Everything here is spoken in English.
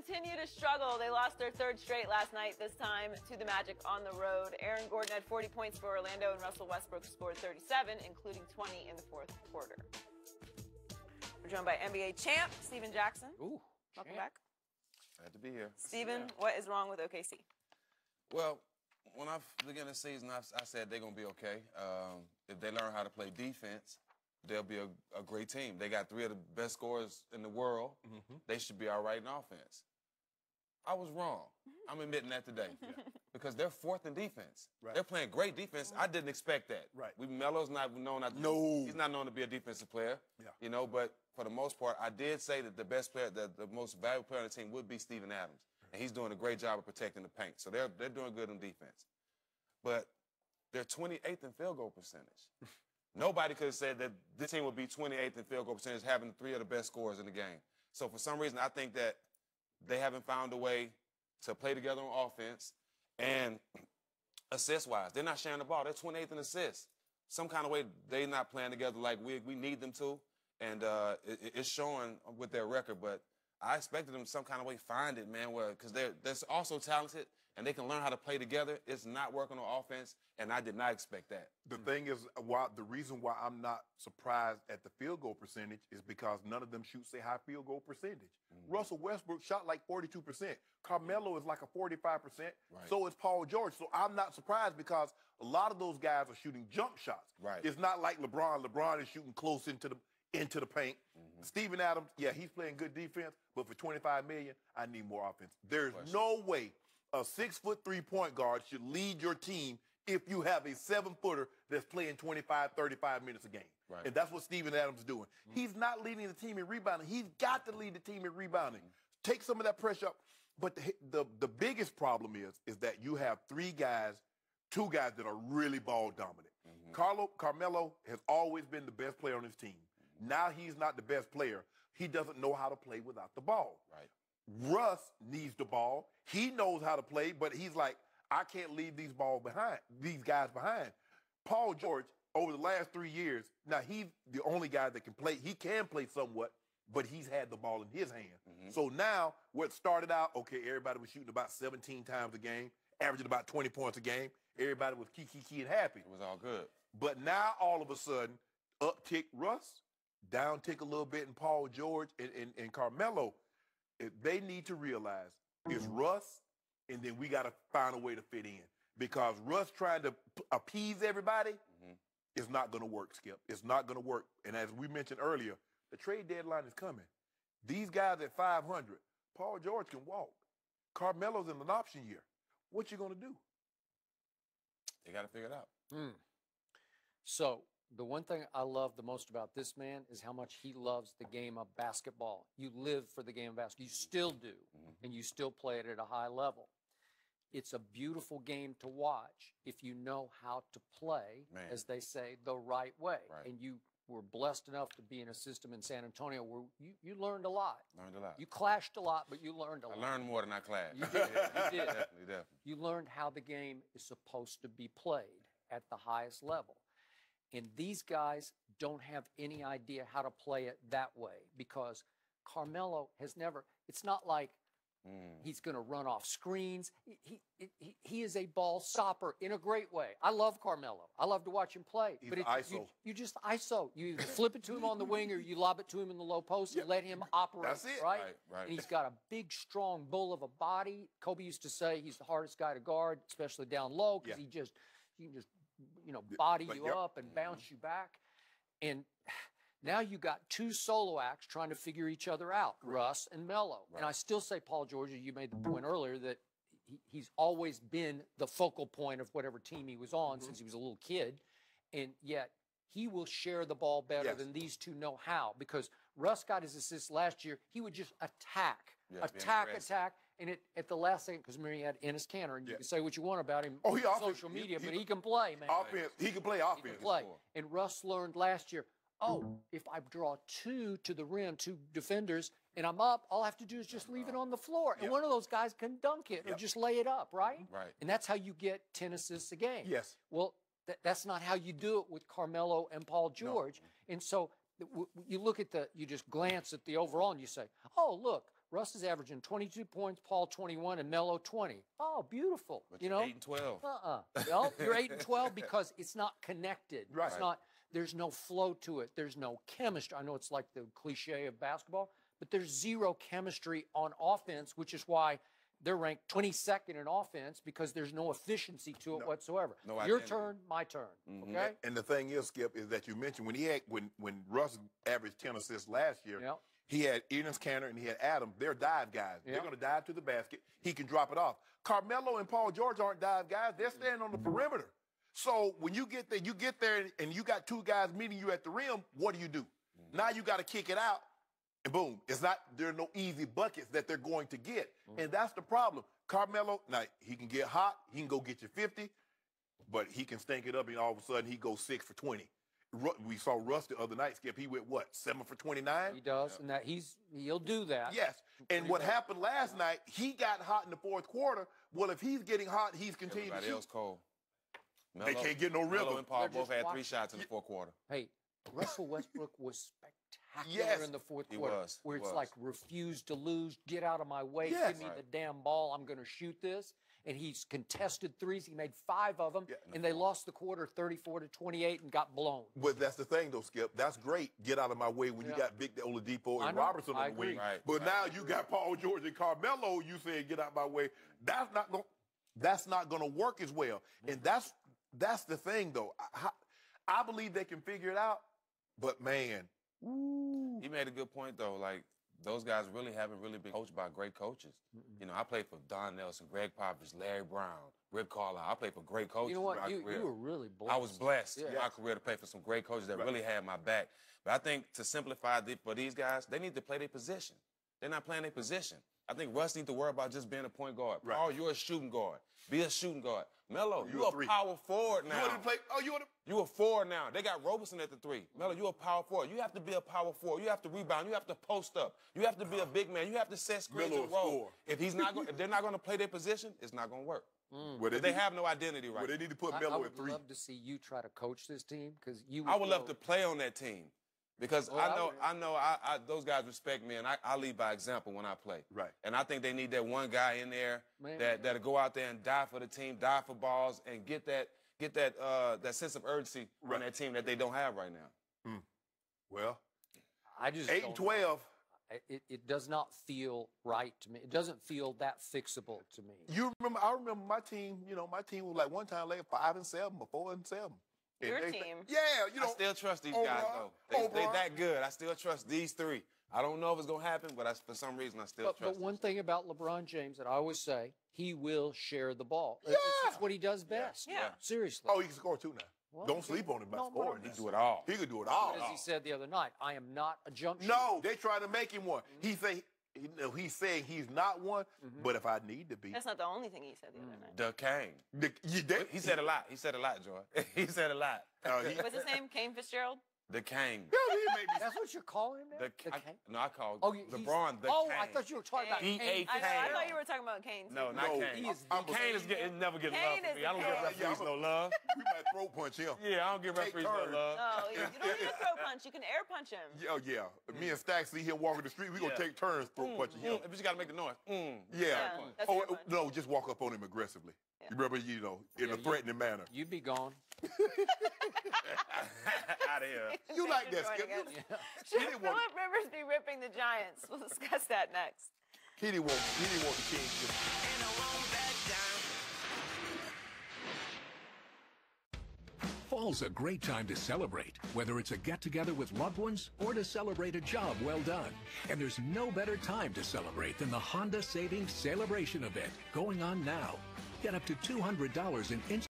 continue to struggle. They lost their third straight last night, this time to the Magic on the road. Aaron Gordon had 40 points for Orlando, and Russell Westbrook scored 37, including 20 in the fourth quarter. We're joined by NBA champ Steven Jackson. Ooh, welcome back. Glad to be here. Steven, what is wrong with OKC? Well, when I began the season, I said they're going to be okay. If they learn how to play defense, they'll be a great team. They got 3 of the best scorers in the world. They should be all right in offense. I was wrong. I'm admitting that today. Because they're 4th in defense. Right. They're playing great defense. I didn't expect that. Right. Melo's not known. He's not known to be a defensive player. Yeah. You know, but for the most part, I did say that the best player, the most valuable player on the team would be Steven Adams. And he's doing a great job of protecting the paint. So they're doing good on defense. But they're 28th in field goal percentage. Nobody could have said that this team would be 28th in field goal percentage, having 3 of the best scorers in the game. So for some reason, I think that they haven't found a way to play together on offense. And assist-wise, they're not sharing the ball. They're 28th in assists. Some kind of way they're not playing together like we need them to. And it's showing with their record. But I expected them some kind of way find it, man, because they're also talented and they can learn how to play together. It's not working on offense, and I did not expect that. The thing is, the reason why I'm not surprised at the field goal percentage is because none of them shoots a high field goal percentage. Russell Westbrook shot like 42%. Carmelo is like a 45%. Right. So is Paul George. So I'm not surprised because a lot of those guys are shooting jump shots. Right. It's not like LeBron. LeBron is shooting close into the paint. Steven Adams, yeah, he's playing good defense, but for $25 million, I need more offense. There's no way a 6'3" point guard should lead your team if you have a 7-footer that's playing 25, 35 minutes a game. Right. And that's what Steven Adams is doing. He's not leading the team in rebounding. He's got to lead the team in rebounding. Take some of that pressure up. But the biggest problem is that you have 2 guys that are really ball dominant. Carmelo has always been the best player on his team. Now he's not the best player. He doesn't know how to play without the ball. Right. Russ needs the ball. He knows how to play, but he's like, I can't leave these guys behind. Paul George, over the last 3 years, now he's the only guy that can play. He can play somewhat, but he's had the ball in his hand. So now, what started out, okay, everybody was shooting about 17 times a game, averaging about 20 points a game. Everybody was key and happy. It was all good. But now, all of a sudden, uptick Russ, downtick a little bit in Paul George and Carmelo. They need to realize it's Russ, and then we got to find a way to fit in. Because Russ trying to appease everybody is not going to work, Skip. It's not going to work. And as we mentioned earlier, the trade deadline is coming. These guys at 500, Paul George can walk. Carmelo's in an option year. What you going to do? They got to figure it out. So the one thing I love the most about this man is how much he loves the game of basketball. You live for the game of basketball. You still do, and you still play it at a high level. It's a beautiful game to watch if you know how to play, as they say, the right way. And you were blessed enough to be in a system in San Antonio where you learned a lot. You clashed a lot, but you learned a lot. I learned more than I clashed. You did. You did. Definitely. You learned how the game is supposed to be played at the highest level. And these guys don't have any idea how to play it that way because Carmelo has never, it's not like he's going to run off screens. He is a ball stopper in a great way. I love Carmelo. I love to watch him play. He's but ISO. You just ISO. You either flip it to him on the wing or you lob it to him in the low post and let him operate. That's it. Right? Right. And he's got a big, strong bull of a body. Kobe used to say he's the hardest guy to guard, especially down low, because he can just body you up and bounce you back. And now you got 2 solo acts trying to figure each other out, Russ and Melo. And I still say, Paul George, you made the point earlier that he's always been the focal point of whatever team he was on since he was a little kid. And yet he will share the ball better than these 2 know how. Because Russ got his assists last year. He would just attack. And at the last second, because remember he had Enes Kanter, and you can say what you want about him on social media, but he can play, man. Offense, he can play offense. He can play. And Russ learned last year, if I draw 2 to the rim, 2 defenders, and I'm up, all I have to do is just leave it on the floor. And one of those guys can dunk it or just lay it up, right? Right. And that's how you get 10 assists a game. Yes. Well, that's not how you do it with Carmelo and Paul George. And so you look at you just glance at the overall and you say, oh, look, Russ is averaging 22 points, Paul 21, and Melo 20. Oh, beautiful. But you you're know? 8 and 12. Well, you're 8 and 12 because it's not connected. Right. It's not. There's no flow to it. There's no chemistry. I know it's like the cliche of basketball, but there's zero chemistry on offense, which is why they're ranked 22nd in offense because there's no efficiency to it whatsoever. No Your identity. turn, my turn. Okay? And the thing is, Skip, is that you mentioned when Russ averaged 10 assists last year, Yep. he had Enes Kanter and he had Adam. They're dive guys. Yep. They're going to dive to the basket. He can drop it off. Carmelo and Paul George aren't dive guys. They're standing on the perimeter. So when you get there and you got two guys meeting you at the rim, what do? Now you got to kick it out. And boom, there are no easy buckets that they're going to get. And that's the problem. Carmelo, now, he can get hot. He can go get you 50, but he can stink it up, and all of a sudden he goes 6 for 20. We saw Russ the other night, Skip. He went, what, 7 for 29? He does, and that he'll do that. Yes. And what happened last night, he got hot in the fourth quarter. Well, if he's getting hot, he's continuing to Everybody shoot. else cold. They can't get no rhythm. Melo and Paul They're both just had 3 watching. shots in the fourth quarter. Hey, Russell Westbrook was spectacular Yes. in the fourth He quarter, was. where He it's was. like refuse to lose, get out of my way, Yes. give me Right. the damn ball, I'm going to shoot this. And he's contested threes. He made 5 of them, Yeah. and they lost the quarter 34-28 and got blown. But that's the thing, though, Skip. That's great. Get out of my way when you got Big Oladipo I and know. Robertson I on the wing. agree. Right, But right. now you got Paul George and Carmelo. You saying get out my way. That's not going to work as well. And that's the thing, though. I believe they can figure it out. But man, He made a good point, though. Like, those guys really haven't really been coached by great coaches. You know, I played for Don Nelson, Greg Popovich, Larry Brown, Rick Carlisle. I played for great coaches. You know what? in my You career. were really blessed. I was blessed in Yeah. my career to play for some great coaches that Right. really had my back. But I think to simplify for these guys, they need to play their position. They're not playing their position. I think Russ needs to worry about just being a point guard. Right. Paul, you're a shooting guard. Be a shooting guard. Melo, You you a a three. power forward now. you want to play? Oh, you want to? You a 4 now. They got Roberson at the 3. Melo, you a power forward. You have to be a power forward. You have to rebound. You have to post up. You have to be a big man. You have to set screens Melo and a roll. scorer. If they're not going to play their position, it's not going to work. Well, They have no identity right Well, they now. need to put I Melo would at 3. love to see you try to coach this team because you. I would love go- to play on that team because Well, I know those guys respect me, and I lead by example when I play. Right. And I think they need that one guy in there Man. that'll go out there and die for the team, die for balls, and get that sense of urgency Right. on that team that they don't have right now. Well, I just 8 don't and 12. It does not feel right to me. It doesn't feel that fixable to me. I remember my team. You know, my team was like one time like 5 and 7 or 4 and 7. And Your they- team. Yeah, you know. I still trust these overall- guys, though. They overall. that good. I still trust these 3. I don't know if it's going to happen, but for some reason, I still But trust one them. thing about LeBron James that I always say, he will share the ball. Yeah. It's just what he does best. Yeah. Seriously. Oh, he can score too now. Well, Don't okay. sleep on him about No, scoring. He do it all. He could do it all. As he said the other night, I am not a jump shooter. No, they trying to make him one. He's saying he's not one, but if I need to be, That's not the only thing he said the other night. The King. He said a lot. He said a lot, Joy. He said a lot. What's his name? Kane Fitzgerald? The King. That's what you're calling him now? The King. No, I called Oh, he's- LeBron the Oh, King. I thought you were talking about Kane. Kane. I know. I Kane. thought you were talking about Kane. too. No, not No, Kane. he is Kane is never getting Kane love is from me. I don't the give King. referees no love. we might throat punch him. Yeah, I don't give Take referees no turns. love. No, you don't need a throw punch. You can air punch him. Yeah. Me and Stack see him walking the street. We gonna Yeah. take turns throat punching him. But you got to make the noise. Yeah. that's Oh air punch. no, just walk up on him aggressively. Yeah. You remember, in a you- threatening manner. You'd be gone. Out of here. You like that, Join Skip? again. Yeah. Should didn't Philip want- Rivers be ripping the Giants? We'll discuss that next. He didn't want the Kings. Fall's a great time to celebrate, whether it's a get-together with loved ones or to celebrate a job well done. And there's no better time to celebrate than the Honda Savings Celebration event going on now. Get up to $200 in instant